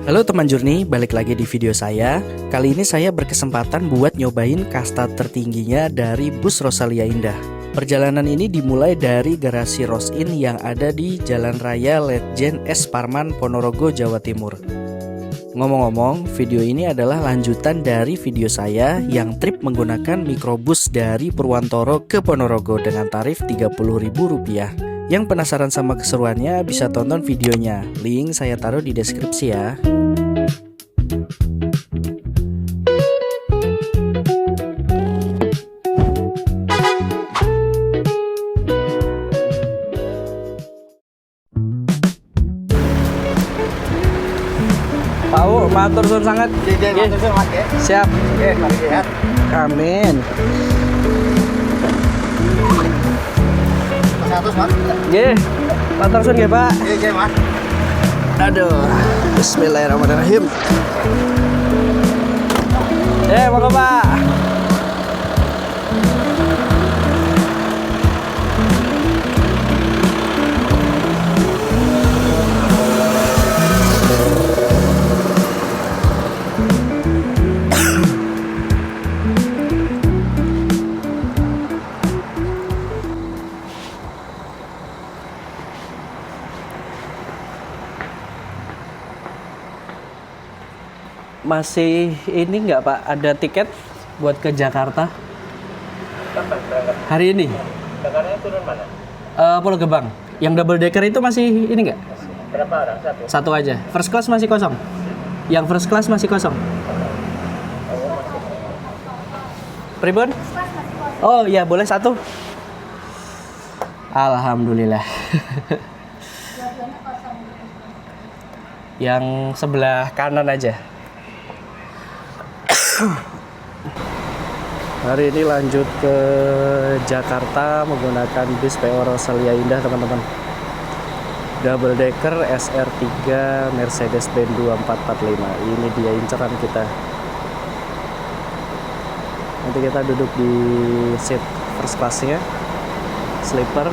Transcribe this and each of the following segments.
Halo teman Journey, balik lagi di video saya. Kali ini saya berkesempatan buat nyobain kasta tertingginya dari bus Rosalia Indah. Perjalanan ini dimulai dari garasi Rosin yang ada di Jalan Raya Letjen S. Parman, Ponorogo, Jawa Timur. Ngomong-ngomong, video ini adalah lanjutan dari video saya yang trip menggunakan mikrobus dari Purwantoro ke Ponorogo dengan tarif Rp30.000. Yang penasaran sama keseruannya bisa tonton videonya. Link saya taruh di deskripsi ya. Pau, matur suwun sangat. Siap. Amin. Nggih, matur suwun nggih, Pak. Nggih, Mas. Aduh, bismillahirrahmanirrahim. Monggo, Pak. Masih ini nggak Pak, ada tiket buat ke Jakarta? Kapan berangkat? Hari ini? Jakartanya turun mana? Pulau Gebang. Yang double decker itu masih ini nggak? Berapa orang? Satu? Satu aja. First class masih kosong. Yang first class masih kosong. Pribon? Oh iya, boleh satu. Alhamdulillah. Yang sebelah kanan aja. Hari ini lanjut ke Jakarta menggunakan bis PO Rosalia Indah, teman-teman. Double decker SR3 Mercedes-Benz 2445. Ini dia inceran kita. Nanti kita duduk di seat first class-nya, sleeper.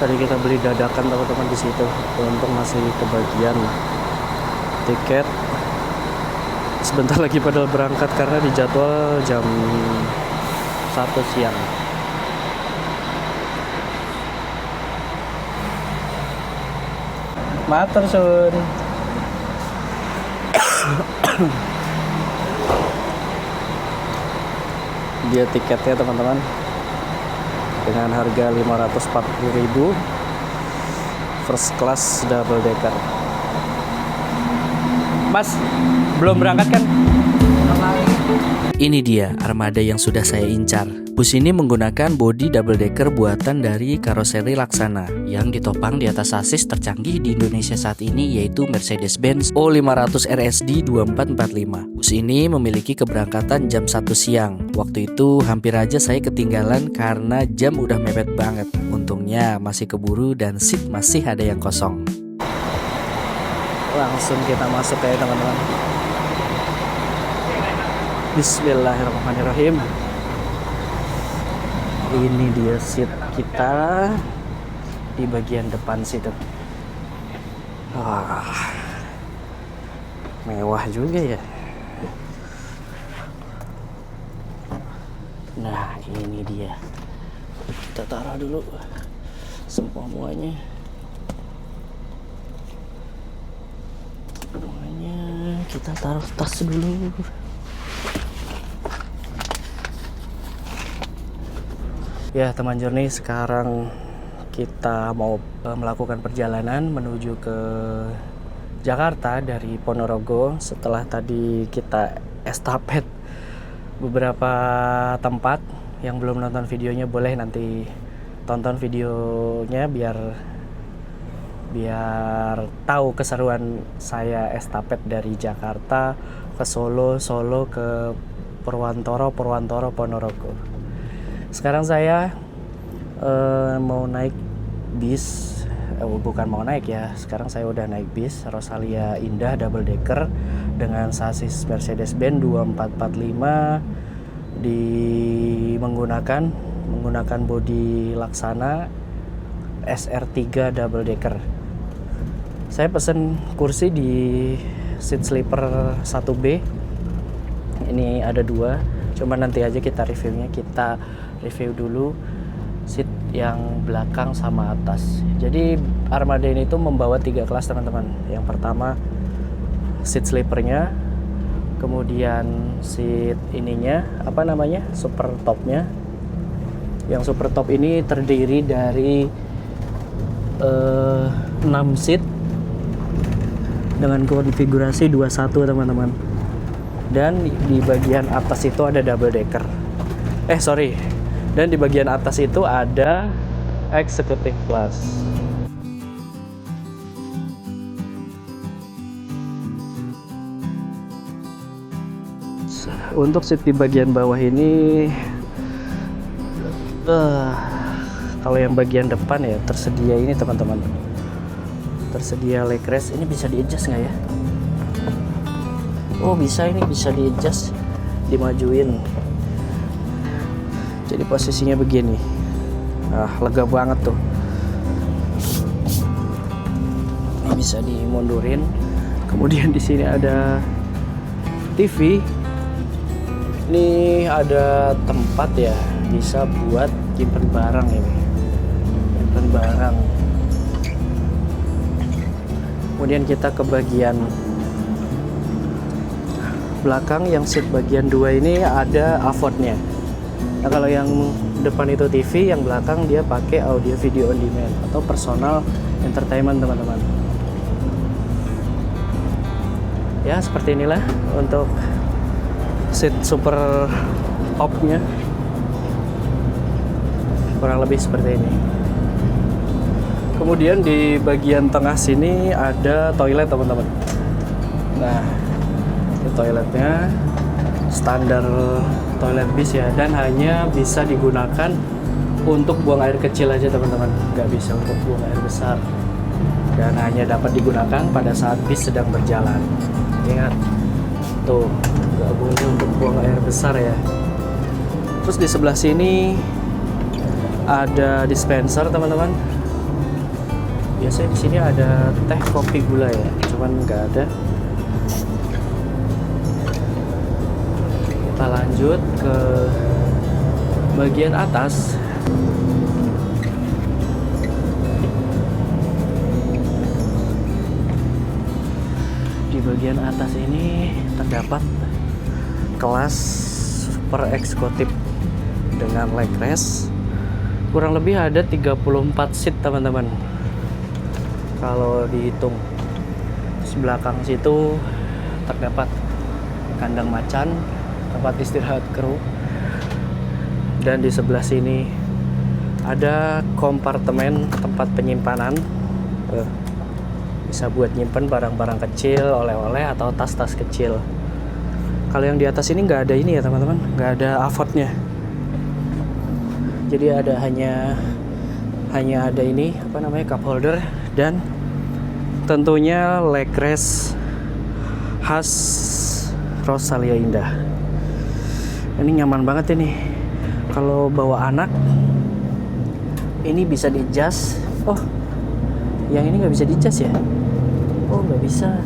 Tadi kita beli dadakan, teman-teman, di situ. Untung masih kebagian tiket. Sebentar lagi pada berangkat karena dijadwal jam 1 siang. Matur suwun. Dia tiketnya, teman-teman, dengan harga Rp540.000 first class double decker. Mas, belum berangkat kan? Ini dia armada yang sudah saya incar. Bus ini menggunakan bodi double decker buatan dari karoseri Laksana yang ditopang di atas sasis tercanggih di Indonesia saat ini, yaitu Mercedes-Benz O500 RSD 2445. Bus ini memiliki keberangkatan jam 1 siang. Waktu itu hampir aja saya ketinggalan karena jam udah mepet banget. Untungnya masih keburu dan seat masih ada yang kosong. Langsung kita masuk ya, teman-teman. Bismillahirrahmanirrahim. Ini dia seat kita di bagian depan situ. Wah, mewah juga ya. Nah, ini dia. Kita taruh dulu semuanya. Kita taruh tas dulu. Ya, teman Journey, sekarang kita mau melakukan perjalanan menuju ke Jakarta dari Ponorogo. Setelah tadi kita estafet beberapa tempat. Yang belum nonton videonya boleh nanti tonton videonya biar tahu keseruan saya estafet dari Jakarta ke Solo, Solo ke Purwantoro, Purwantoro, Ponorogo. Sekarang saya mau naik bis, bukan mau naik ya, sekarang saya udah naik bis Rosalia Indah double decker dengan sasis Mercedes-Benz 2445 menggunakan bodi Laksana SR3 double decker. Saya pesen kursi di seat sleeper 1B. Ini ada 2, cuma nanti aja kita reviewnya. Kita review dulu seat yang belakang sama atas. Jadi Armada ini tuh membawa 3 kelas teman-teman. Yang pertama seat sleepernya, kemudian seat ininya apa namanya, super topnya. Yang super top ini terdiri dari 6 seat dengan konfigurasi 21 teman-teman. Dan di bagian atas itu ada double decker. Dan di bagian atas itu ada Executive Plus. Untuk seat di bagian bawah ini kalau yang bagian depan ya tersedia ini teman-teman, tersedia leg rest. Ini bisa di adjust nggak ya? Oh bisa, ini bisa di adjust, dimajuin. Jadi posisinya begini. Lega banget tuh. Ini bisa dimundurin. Kemudian di sini ada TV. Ini ada tempat ya, bisa buat simpen barang ini. Simpen barang. Kemudian kita ke bagian belakang, yang seat bagian 2 ini ada AVOD-nya. Nah, kalau yang depan itu TV, yang belakang dia pakai audio video on demand atau personal entertainment teman-teman. Ya seperti inilah untuk seat super top-nya, kurang lebih seperti ini. Kemudian di bagian tengah sini ada toilet teman-teman. Nah, ini toiletnya standar toilet bis ya, dan hanya bisa digunakan untuk buang air kecil aja teman-teman, nggak bisa untuk buang air besar, dan hanya dapat digunakan pada saat bis sedang berjalan. Ingat tuh, nggak boleh untuk buang air besar ya. Terus di sebelah sini ada dispenser teman-teman. Biasanya di sini ada teh, kopi, gula ya, cuman nggak ada. Kita lanjut ke bagian atas. Di bagian atas ini terdapat kelas super eksekutif dengan leg rest. Kurang lebih ada 34 seat teman-teman. Kalau dihitung di belakang situ terdapat kandang macan, tempat istirahat kru, dan di sebelah sini ada kompartemen tempat penyimpanan. Bisa buat nyimpen barang-barang kecil, oleh-oleh atau tas-tas kecil. Kalau yang di atas ini nggak ada ini ya teman-teman, nggak ada AVOD-nya. Jadi ada hanya ada ini apa namanya, cup holder, dan tentunya leg rest khas Rosalia Indah. Ini nyaman banget ini. Kalau bawa anak ini bisa di adjust. Oh, yang ini nggak bisa di adjust ya? Oh, nggak bisa.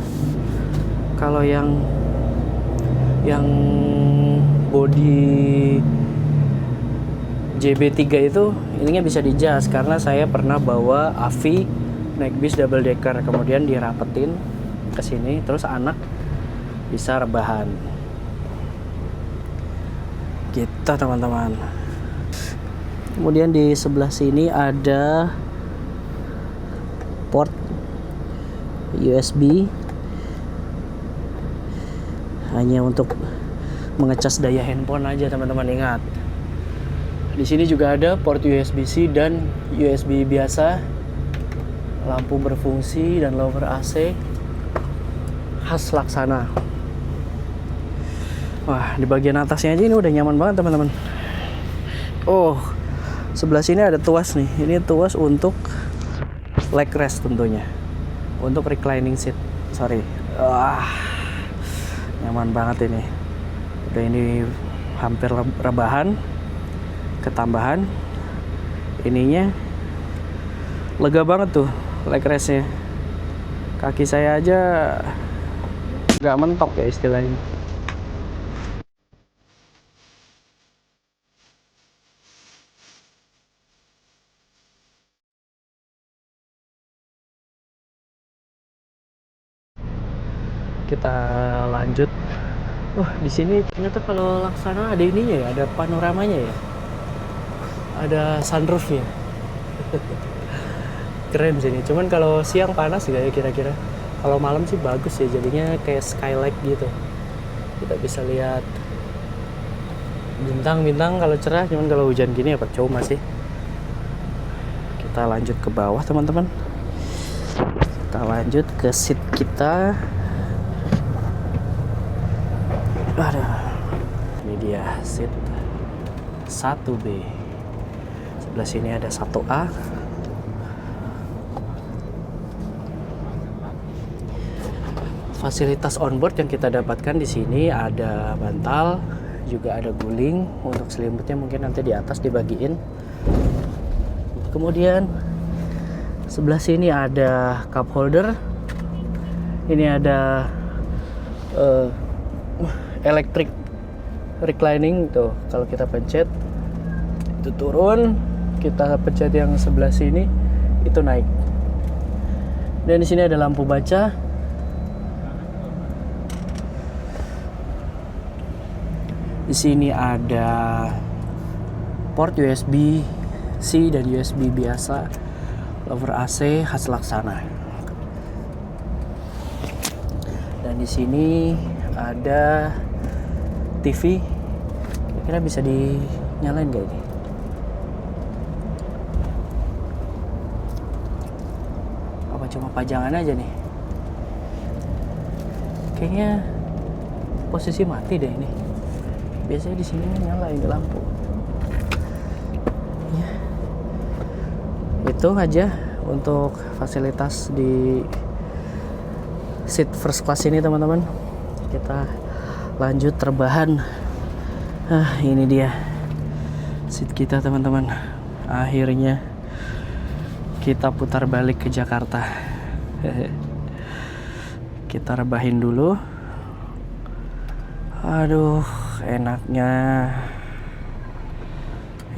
Kalau yang body JB3 itu ininya bisa di adjust, karena saya pernah bawa Avi naik bis double decker, kemudian dirapetin ke sini, terus anak bisa rebahan. Gitu teman-teman. Kemudian di sebelah sini ada port USB, hanya untuk mengecas daya handphone aja teman-teman. Ingat, di sini juga ada port USB-C dan USB biasa, lampu berfungsi dan lower AC khas Laksana. Wah, di bagian atasnya aja ini udah nyaman banget teman-teman. Oh, sebelah sini ada tuas nih. Ini tuas untuk leg rest tentunya, untuk reclining seat. Nyaman banget ini. Udah ini hampir rebahan, ketambahan ininya lega banget tuh leg restnya. Kaki saya aja nggak mentok ya istilahnya. Kita lanjut. Wah, di sini ternyata kalau Laksana ada ininya ya, ada panoramanya ya. Ada sunroofnya. Keren sini. Cuman kalau siang panas gak ya kira-kira? Kalau malam sih bagus ya, jadinya kayak skylight gitu. Kita bisa lihat bintang-bintang kalau cerah, cuman kalau hujan gini ya percuma sih. Kita lanjut ke bawah teman-teman. Kita lanjut ke seat kita. Aduh, ini dia seat 1B. Sebelah sini ada 1A. Fasilitas onboard yang kita dapatkan di sini ada bantal, juga ada guling. Untuk selimutnya mungkin nanti di atas dibagiin. Kemudian sebelah sini ada cup holder. Ini ada electric reclining tuh. Kalau kita pencet itu turun, kita pencet yang sebelah sini itu naik. Dan di sini ada lampu baca. Di sini ada port USB C dan USB biasa, lover AC khas Laksana. Dan di sini ada TV. Kira-kira bisa dinyalain gak ini? Apa cuma pajangan aja nih? Kayaknya posisi mati deh ini. Biasanya di sini nyala ini lampu. Ya. Itu aja untuk fasilitas di seat first class ini teman-teman. Kita lanjut terbahan. Ini dia seat kita teman-teman. Akhirnya kita putar balik ke Jakarta. Kita rebahin dulu. Aduh, enaknya.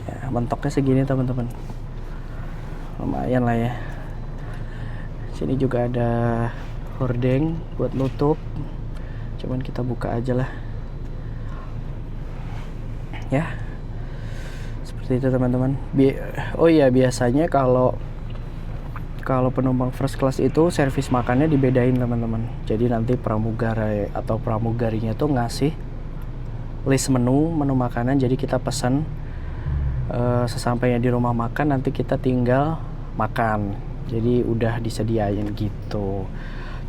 Ya, mentoknya segini teman-teman. Lumayan lah ya. Sini juga ada hordeng buat nutup. Cuman kita buka aja lah. Ya. Seperti itu teman-teman. Oh iya, biasanya kalau penumpang first class itu servis makannya dibedain teman-teman. Jadi nanti pramugara atau pramugarinya tuh ngasih list menu makanan. Jadi kita pesan sesampainya di rumah makan, nanti kita tinggal makan. Jadi udah disediain gitu.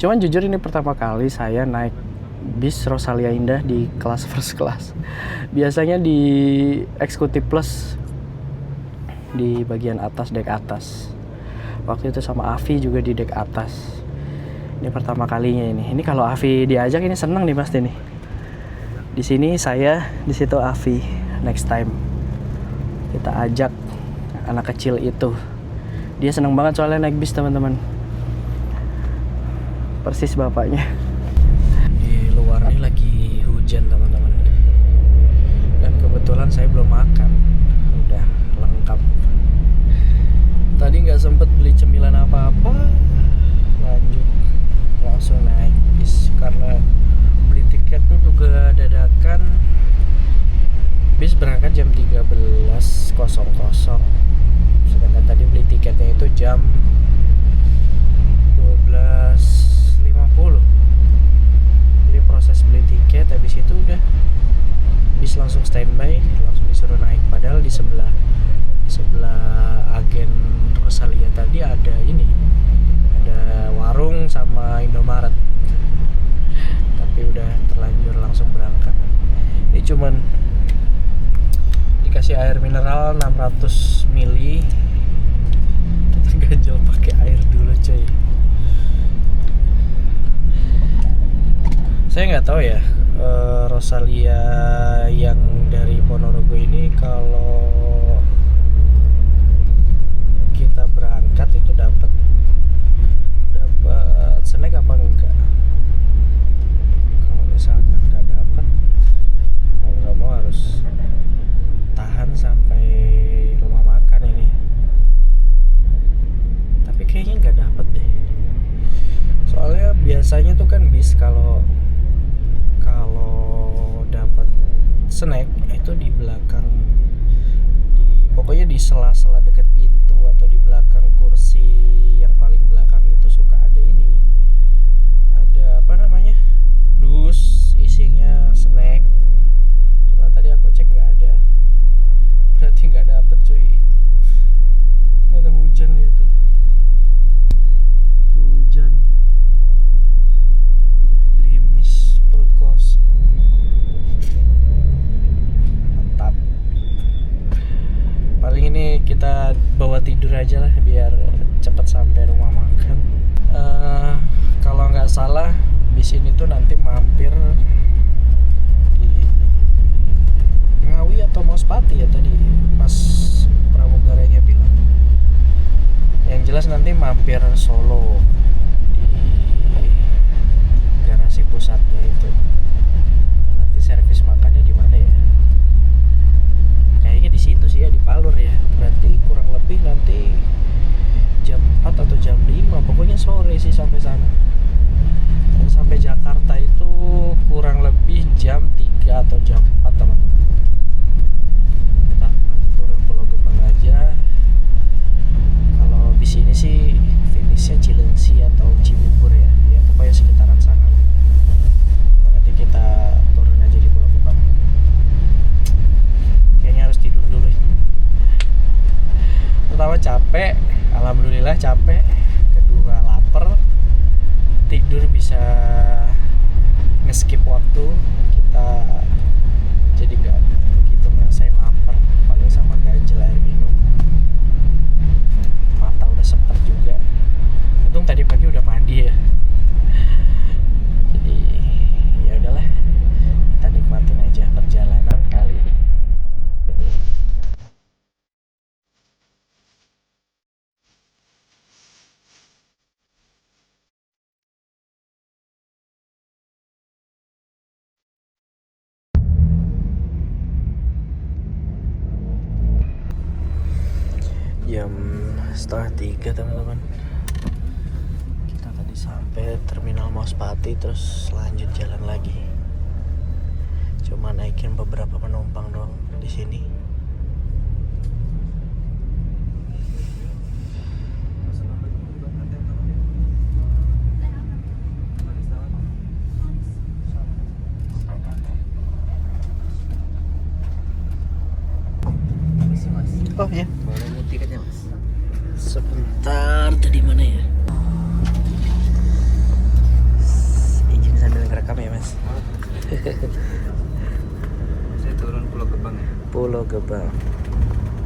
Cuman jujur ini pertama kali saya naik bis Rosalia Indah di kelas first class. Biasanya di Executive Plus di bagian atas, dek atas. Waktu itu sama Avi juga di dek atas. Ini pertama kalinya ini. Ini kalau Avi diajak ini seneng nih pasti nih. Di sini saya, di situ Avi. Next time kita ajak anak kecil itu. Dia seneng banget soalnya naik bis teman-teman. Persis bapaknya. Di luar ini lagi hujan teman-teman. Dan kebetulan saya belum makan. Udah lengkap. Tadi nggak sempet beli cemilan apa-apa, lanjut langsung naik bis karena beli tiketnya juga dadakan. Bis berangkat jam 13.00, sedangkan tadi beli tiketnya itu jam 12.50. Jadi proses beli tiket habis itu udah bis langsung standby, langsung disuruh naik. Padahal di sebelah agen Rosalia tadi ada warung sama Indomaret, tapi udah terlanjur langsung berangkat. Ini cuman dikasih air mineral 600 ml. Kita ganjel pakai air dulu coy. Saya nggak tahu ya, Rosalia yang dari Ponorogo ini kalau kita berangkat itu dapat snack apa enggak. Biasanya tuh kan bis kalau dapat snack itu di belakang, pokoknya di sela-sela dekat pintu atau di belakang kursi yang paling belakang itu suka ada ini, ada apa namanya, dus isinya snack. Cuma tadi aku cek nggak ada, berarti nggak dapet cuy. Mana hujan, lihat tuh hujan, gerimis, perut kosong. Mantap. Paling ini kita bawa tidur aja lah biar cepat sampai rumah makan. Kalau nggak salah bis ini tuh nanti mampir di Ngawi atau Mauspati ya tadi pas pramugaranya bilang. Yang jelas nanti mampir Solo di garasi pusatnya itu. Nanti servis makannya di mana ya? Kayaknya di situ sih ya, di Palur ya. Berarti kurang lebih nanti jam 4 atau jam 5, pokoknya sore sih sampai sana. Dan sampai Jakarta itu kurang lebih jam 3 atau jam 4 teman-teman. Kita nanti turun Pulau Gebang aja. Kalau di sini sih finishnya Cilengsi atau Cibubur ya. Ya pokoknya sekitaran sana. Nanti kita turun aja di Pulau Gebang. Kayaknya harus tidur dulu. Pertama capek, alhamdulillah capek. Kedua lapar. Tidur bisa nge-skip waktu. Kita jadi gak begitu ngerasain lapar. Paling sama ganjel air minum. Mata udah sepet juga. Untung tadi pagi udah mandi ya. Jadi ya udahlah, kita nikmatin aja perjalanan kali ini. Jam 2:30 teman-teman. Kita tadi sampai terminal Mauspati terus lanjut jalan lagi. Cuma naikin beberapa penumpang doang di sini. Oh ya. Boleh lihat tiketnya mas? Sebentar, tadi mana ya? Izin sambil ngerekam ya mas. Saya turun Pulau Gebang ya. Pulau Gebang.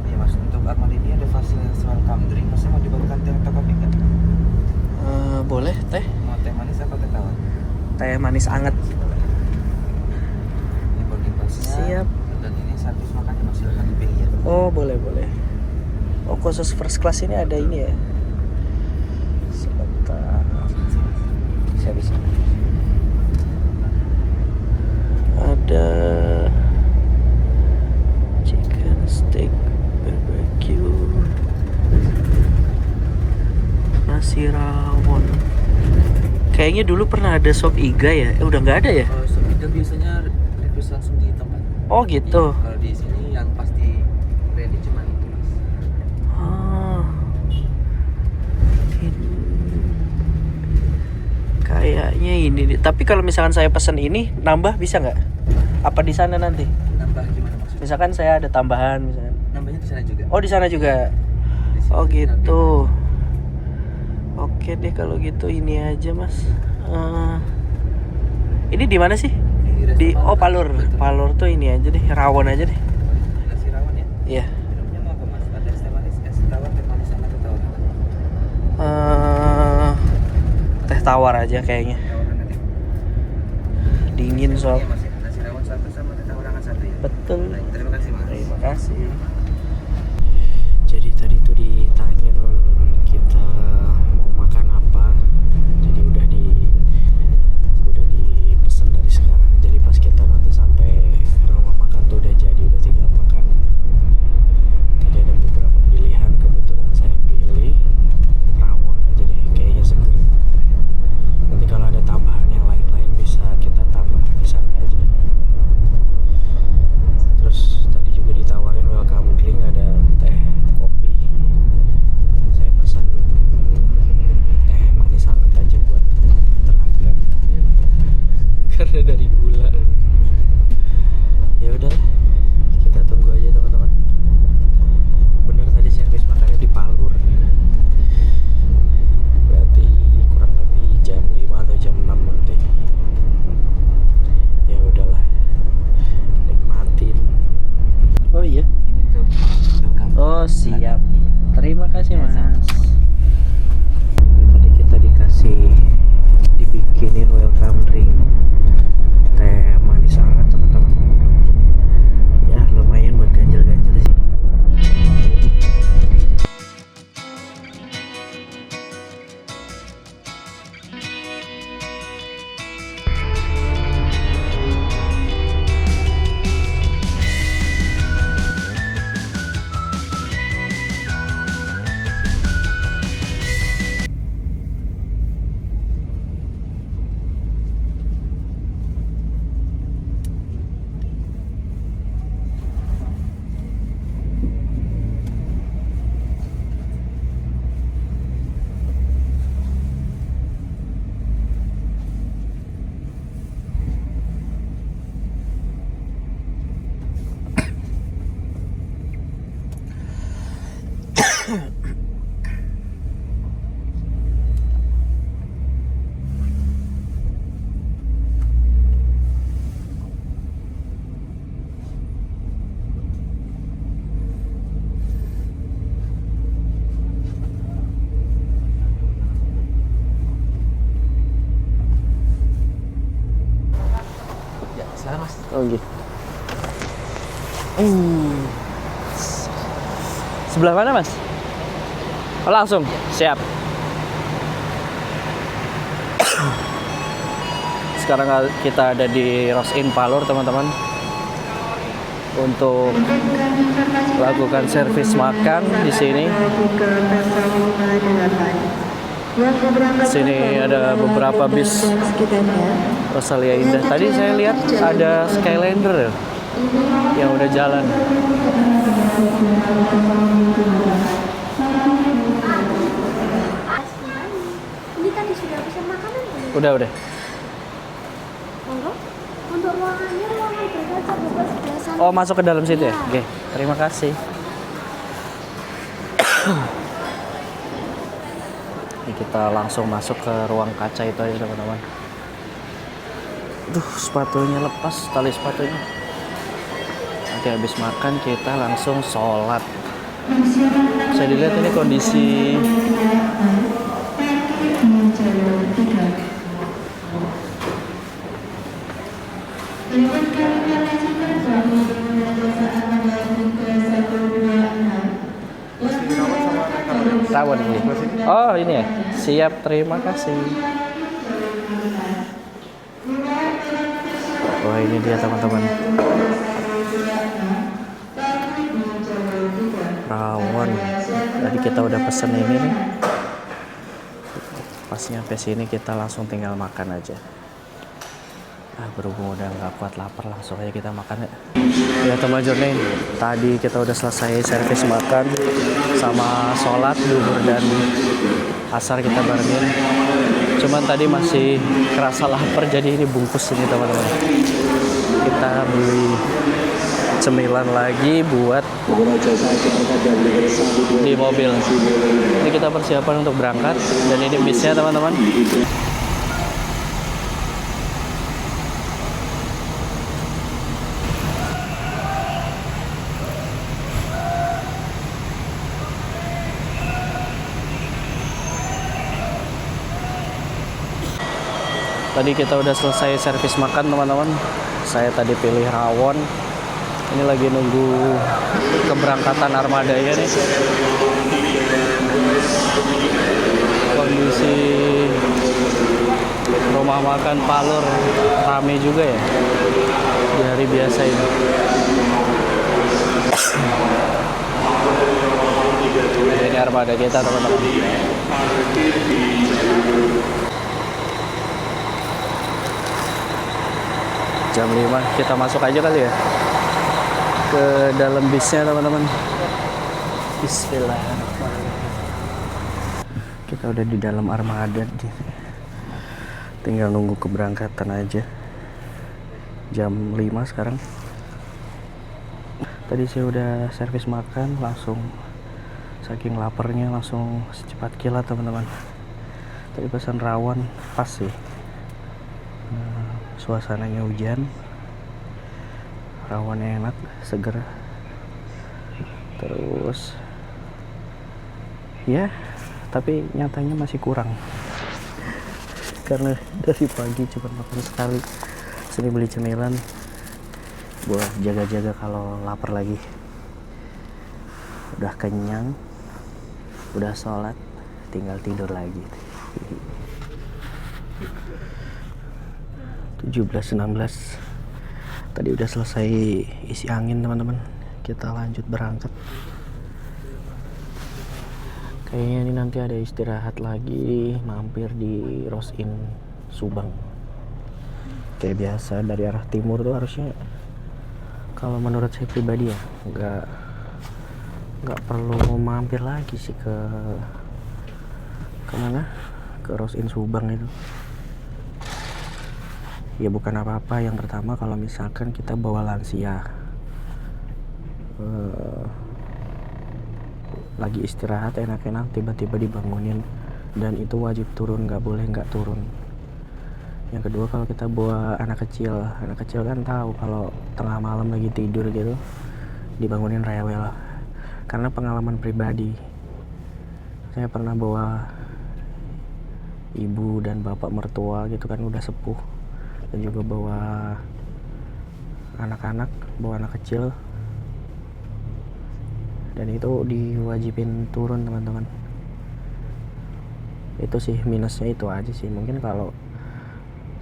Iya mas, untuk Armada ini ada fasilitas welcome drink. Masnya mau dibawakan teh atau kopi nggak? Boleh teh. Mau teh manis apa teh tawar? Teh manis anget. Ini boarding pass-nya. Siap. Dan ini servis makannya mas, silakan dipilih ya. Oh boleh. Oh khusus first class ini ada ini ya. Sebentar. Saya bisa. Ada chicken steak barbecue, nasi rawon. Kayaknya dulu pernah ada sop iga ya. Udah nggak ada ya? Kalau sudah biasanya request langsung di tempat. Oh gitu. Iya, kalau di sini yang pasti ready cuma itu mas. Kayaknya ini nih. Tapi kalau misalkan saya pesen ini nambah bisa nggak? Apa di sana nanti? Nambah gimana maksudnya? Misalkan saya ada tambahan misalkan. Nambahnya di sana juga. Oh di sana juga. Di sini Oh tinggal gitu. Oke deh kalau gitu ini aja mas. Ini di mana sih? Di Palur. Betul. Palur tuh ini aja deh, rawon aja deh. Nasi rawon ya. Iya. Minumnya mau apa mas? Ada es teh manis, es tawar, teh manis sama teh tawar. Teh tawar aja kayaknya. Tawar hangat ya. Dingin soal. Iya mas ya. Nasi rawon satu sama teh tawar hangat satu ya. Betul. Baik, terima kasih mas. Terima kasih. Jadi tadi tuh ditanya dong kita mau makan apa. Jadi udah dipesan dari sekarang. Jadi pas kita nanti sampai rumah makan tuh udah jadi, udah tinggal makan. Tadi ada beberapa pilihan, kebetulan saya pilih rawon aja deh, kayaknya seger. Nanti kalau ada Oh gitu. Sebelah mana mas? Oh, langsung siap. Sekarang kita ada di Rosin Palur teman-teman, untuk lakukan servis makan di sini. Sini ada beberapa bis Rosalia Indah. Tadi saya lihat ada Skylander yang udah jalan. Ini tadi sudah bisa makanan belum? Udah. Monggo. Untuk ruangannya ruangan berkaca bebas biasa. Oh, masuk ke dalam situ ya? Oke, terima kasih. Ini kita langsung masuk ke ruang kaca itu aja teman-teman. Duh, sepatunya lepas, tali sepatunya. Nanti habis makan kita langsung sholat. Bisa dilihat ini kondisi rawon ini. Oh ini ya, siap, terima kasih. Wah ini dia teman-teman, rawon. Tadi kita udah pesen ini nih. Pas nyampe sini kita langsung tinggal makan aja. Berhubung udah nggak kuat lapar, langsung aja kita makan ya. Ya teman-teman nih, tadi kita udah selesai servis makan sama sholat duhur dan asar kita barengin. Cuman tadi masih kerasa lapar, jadi ini bungkus ini teman-teman. Kita beli cemilan lagi buat di mobil. Ini kita persiapan untuk berangkat, dan ini bisnya teman-teman. Tadi kita udah selesai servis makan teman-teman. Saya tadi pilih rawon. Ini lagi nunggu keberangkatan armadanya nih. Kondisi rumah makan Palur rame juga ya di hari biasa ini. Ini armada kita teman-teman. Jam 5 kita masuk aja kali ya ke dalam bisnya teman-teman. Bismillahirrahmanirrahim. Kita udah di dalam armada nih. Tinggal nunggu keberangkatan aja. Jam 5 sekarang. Tadi saya udah servis makan, langsung saking laparnya langsung secepat kilat teman-teman. Tadi pesan rawon, pas sih. Suasananya hujan, rawonnya enak, seger. Terus ya, tapi nyatanya masih kurang karena dari pagi cuma makan sekali. Sini beli cemilan buat jaga-jaga kalau lapar lagi. Udah kenyang, udah sholat, tinggal tidur lagi. 17.16. Tadi udah selesai isi angin teman-teman. Kita lanjut berangkat. Kayaknya ini nanti ada istirahat lagi, mampir di Rosin Subang. Kayak biasa dari arah timur tuh harusnya, kalau menurut saya pribadi ya, nggak perlu mampir lagi sih ke mana? Ke Rosin Subang itu. Ya bukan apa-apa, yang pertama kalau misalkan kita bawa lansia lagi istirahat enak-enak tiba-tiba dibangunin, dan itu wajib turun, nggak boleh nggak turun. Yang kedua, kalau kita bawa anak kecil kan tahu kalau tengah malam lagi tidur gitu dibangunin rewel. Karena pengalaman pribadi, saya pernah bawa ibu dan bapak mertua gitu kan, udah sepuh, dan juga bawa anak-anak, bawa anak kecil, dan itu diwajibin turun teman-teman. Itu sih minusnya, itu aja sih. Mungkin kalau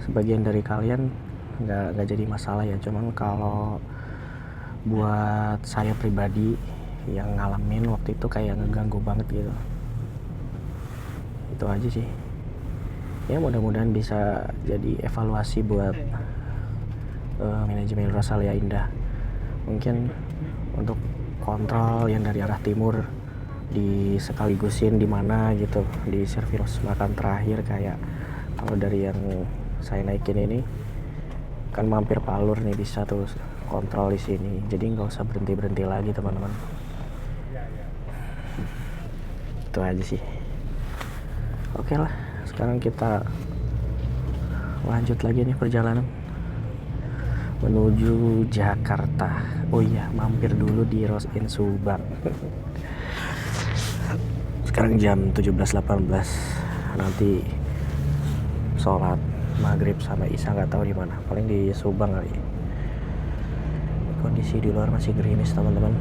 sebagian dari kalian nggak jadi masalah ya, cuman kalau buat saya pribadi yang ngalamin waktu itu kayak ngeganggu banget gitu. Itu aja sih ya, mudah-mudahan bisa jadi evaluasi buat manajemen Rosalia Indah. Mungkin untuk kontrol yang dari arah timur di sekaligusin di mana gitu, di servis makan terakhir. Kayak kalau dari yang saya naikin ini kan mampir Palur nih, bisa tuh kontrol di sini, jadi nggak usah berhenti lagi teman-teman. Itu aja sih. Oke lah, sekarang kita lanjut lagi nih perjalanan menuju Jakarta. Oh iya, mampir dulu di Ros In Subang. Sekarang jam 17.18, nanti sholat maghrib sama isya nggak tahu di mana, paling di Subang kali. Kondisi di luar masih gerimis teman-teman,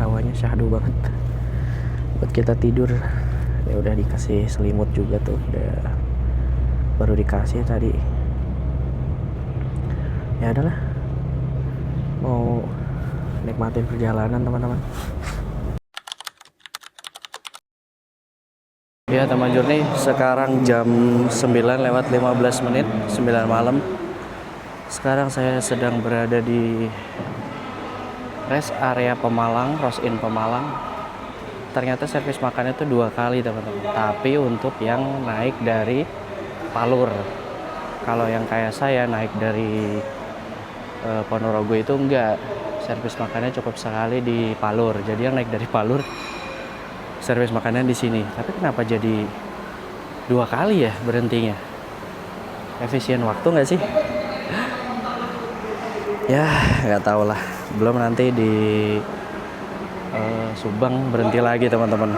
hawanya syahdu banget buat kita tidur. Ya udah dikasih selimut juga tuh, udah baru dikasih tadi. Ya adalah, mau nikmatin perjalanan teman-teman. Ya teman Journey, sekarang jam 9:15, 9 malam. Sekarang saya sedang berada di rest area Pemalang, Ros In Pemalang. Ternyata servis makannya itu 2 kali teman-teman, tapi untuk yang naik dari Palur. Kalau yang kayak saya naik dari Ponorogo itu enggak, servis makannya cukup sekali di Palur. Jadi yang naik dari Palur servis makanan di sini. Tapi kenapa jadi 2 kali ya berhentinya? Efisien waktu nggak sih? Ya nggak tahu lah. Belum nanti di Subang berhenti lagi teman-teman.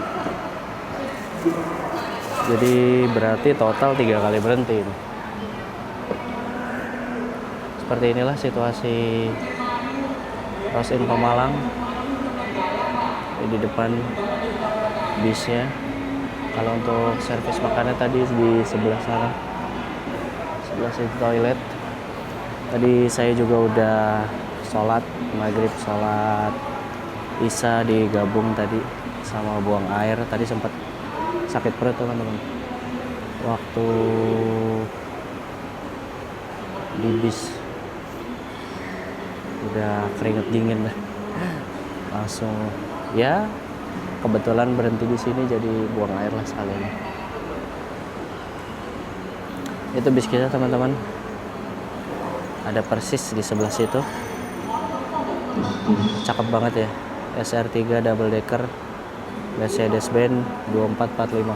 Jadi berarti total 3 kali berhenti. Seperti inilah situasi Ros In Pemalang. Di depan bisnya. Kalau untuk servis makannya tadi di sebelah sana, sebelah situ toilet. Tadi saya juga udah sholat maghrib, sholat isya digabung tadi sama buang air. Tadi sempat sakit perut teman-teman waktu di bis, udah keringet dingin dah, langsung ya kebetulan berhenti di sini jadi buang air lah sekalian. Itu bis kita teman-teman, ada persis di sebelah situ. Cakep banget ya, SR3 double decker Mercedes-Benz 2445.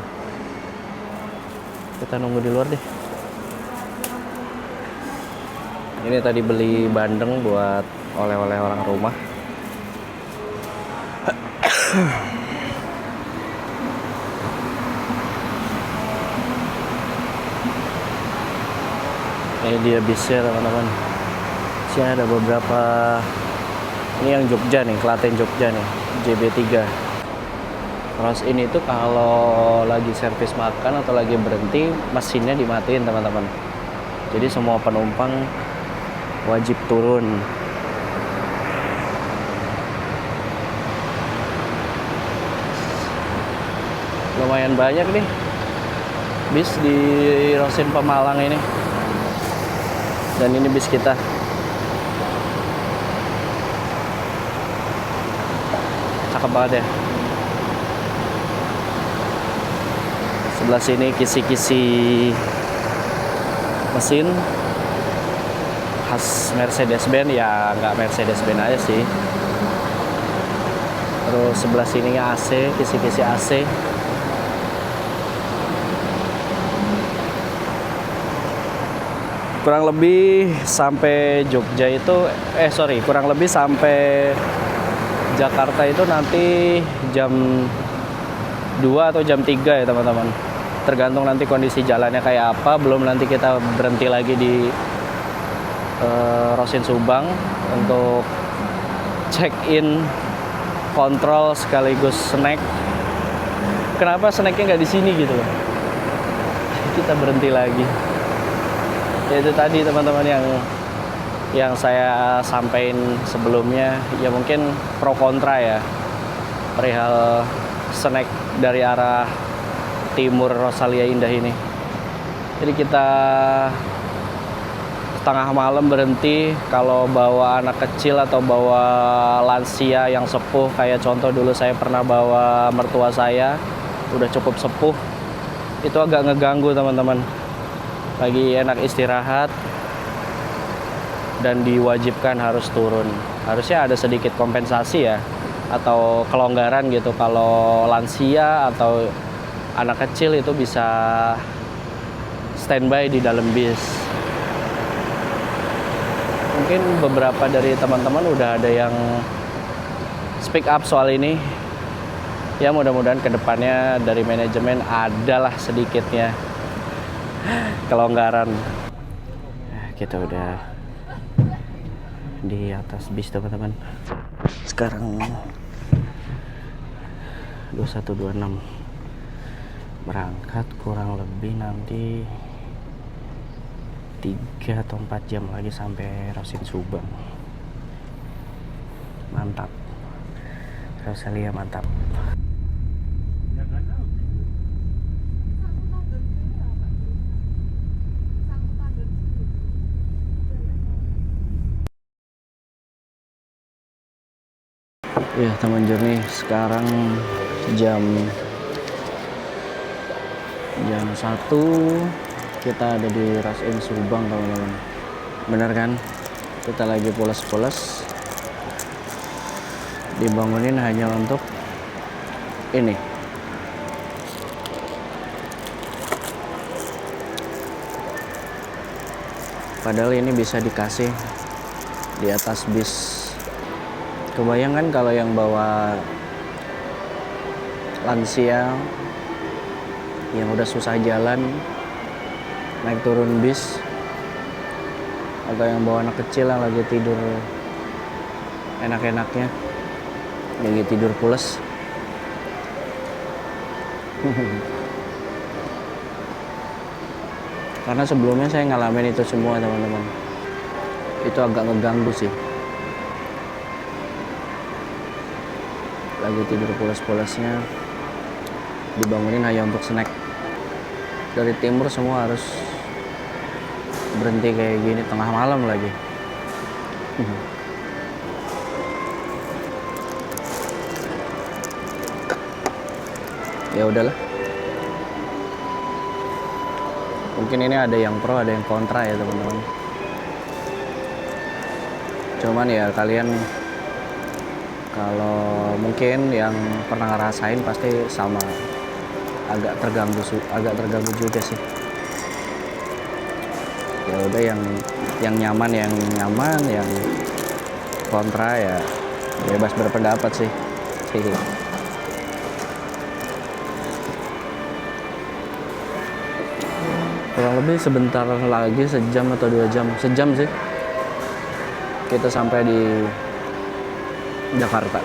Kita nunggu di luar deh. Ini tadi beli bandeng buat oleh-oleh orang rumah. Ini dia bisnya teman-teman. Sini ada beberapa. Ini yang Jogja nih, Klaten Jogja nih, JB3. Ros In itu kalau lagi servis makan atau lagi berhenti, mesinnya dimatiin teman-teman. Jadi semua penumpang wajib turun. Lumayan banyak nih bis di Ros In Pemalang ini. Dan ini bis kita. Cakep banget ya. Sebelah sini kisi-kisi mesin khas Mercedes-Benz, ya nggak Mercedes-Benz aja sih. Terus sebelah sininya AC, kisi-kisi AC. Kurang lebih sampai Jogja itu, kurang lebih sampai Jakarta itu nanti jam 2 atau jam 3 ya teman-teman. Tergantung nanti kondisi jalannya kayak apa. Belum nanti kita berhenti lagi di Rosin Subang untuk check in, kontrol sekaligus snack. Kenapa snacknya nggak di sini gitu loh? Kita berhenti lagi. Ya itu tadi teman-teman yang saya sampaikan sebelumnya, ya mungkin pro kontra ya perihal snack dari arah timur Rosalia Indah ini. Jadi kita tengah malam berhenti kalau bawa anak kecil atau bawa lansia yang sepuh, kayak contoh dulu saya pernah bawa mertua saya udah cukup sepuh, itu agak ngeganggu teman-teman, lagi enak istirahat dan diwajibkan harus turun. Harusnya ada sedikit kompensasi ya atau kelonggaran gitu, kalau lansia atau anak kecil itu bisa standby di dalam bis. Mungkin beberapa dari teman-teman udah ada yang speak up soal ini. Ya mudah-mudahan kedepannya dari manajemen adalah sedikitnya kelonggaran. Kita udah di atas bis teman-teman. Sekarang 21.26 berangkat, kurang lebih nanti 3 atau 4 jam lagi sampai Rosin Subang. Mantap, Rosalia mantap. Ya teman journey, sekarang jam 1 kita ada di Rosin Subang teman-teman. Bener kan? Kita lagi pulas-pulas, dibangunin hanya untuk ini. Padahal ini bisa dikasih di atas bis. Kebayang kan kalau yang bawa lansia yang udah susah jalan naik turun bis, atau yang bawa anak kecil yang lagi tidur enak-enaknya, lagi tidur pules. Karena sebelumnya saya ngalamin itu semua teman-teman, itu agak ngeganggu sih. Lagi tidur pulas-pulasnya dibangunin hanya untuk snack. Dari timur semua harus berhenti kayak gini tengah malam lagi. Ya udahlah, mungkin ini ada yang pro ada yang kontra ya teman-teman. Cuman ya kalian kalau mungkin yang pernah ngerasain pasti sama, agak terganggu juga sih. Ya udah, yang nyaman, yang kontra ya bebas berpendapat sih. Kurang lebih sebentar lagi, sejam atau 2 jam, sejam sih kita sampai di Jakarta.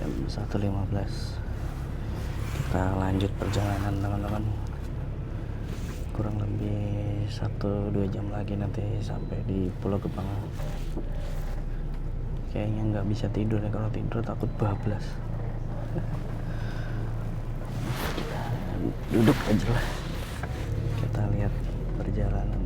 Jam 1.15 kita lanjut perjalanan teman-teman. Kurang lebih 1-2 jam lagi nanti sampai di Pulau Gebang. Kayaknya nggak bisa tidur ya, kalau tidur takut bablas. Kita duduk aja lah, kita lihat perjalanan.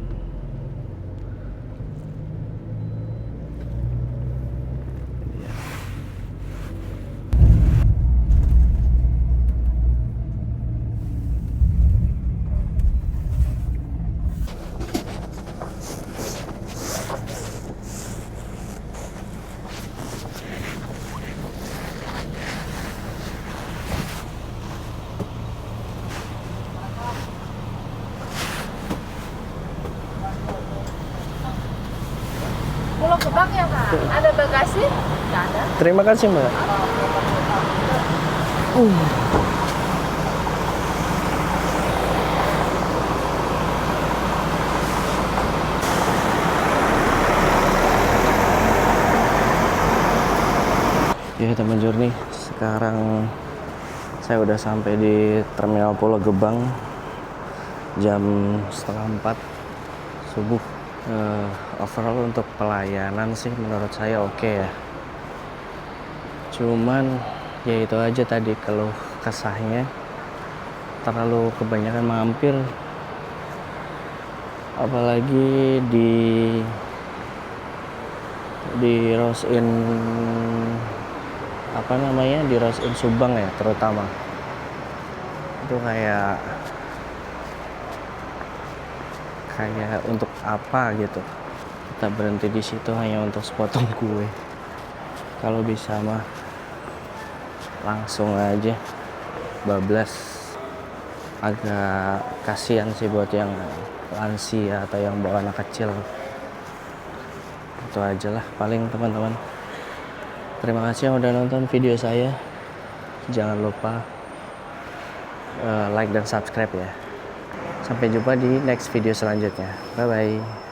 Pulau Gebang ya Kak? Ada bagasi? Nggak ada. Terima kasih Mbak. teman Journey, sekarang saya udah sampai di Terminal Pulau Gebang jam 3:30 subuh. Overall untuk pelayanan sih menurut saya oke ya. Cuman ya itu aja tadi keluh kesahnya, terlalu kebanyakan mampir, apalagi di Rosin di Rosin Subang ya terutama. Itu kayak untuk apa gitu kita berhenti di situ hanya untuk sepotong kue. Kalau bisa mah langsung aja bablas. Agak kasihan sih buat yang lansia atau yang bawa anak kecil. Itu aja lah paling teman-teman. Terima kasih yang udah nonton video saya. Jangan lupa like dan subscribe ya. Sampai jumpa di next video selanjutnya. Bye bye.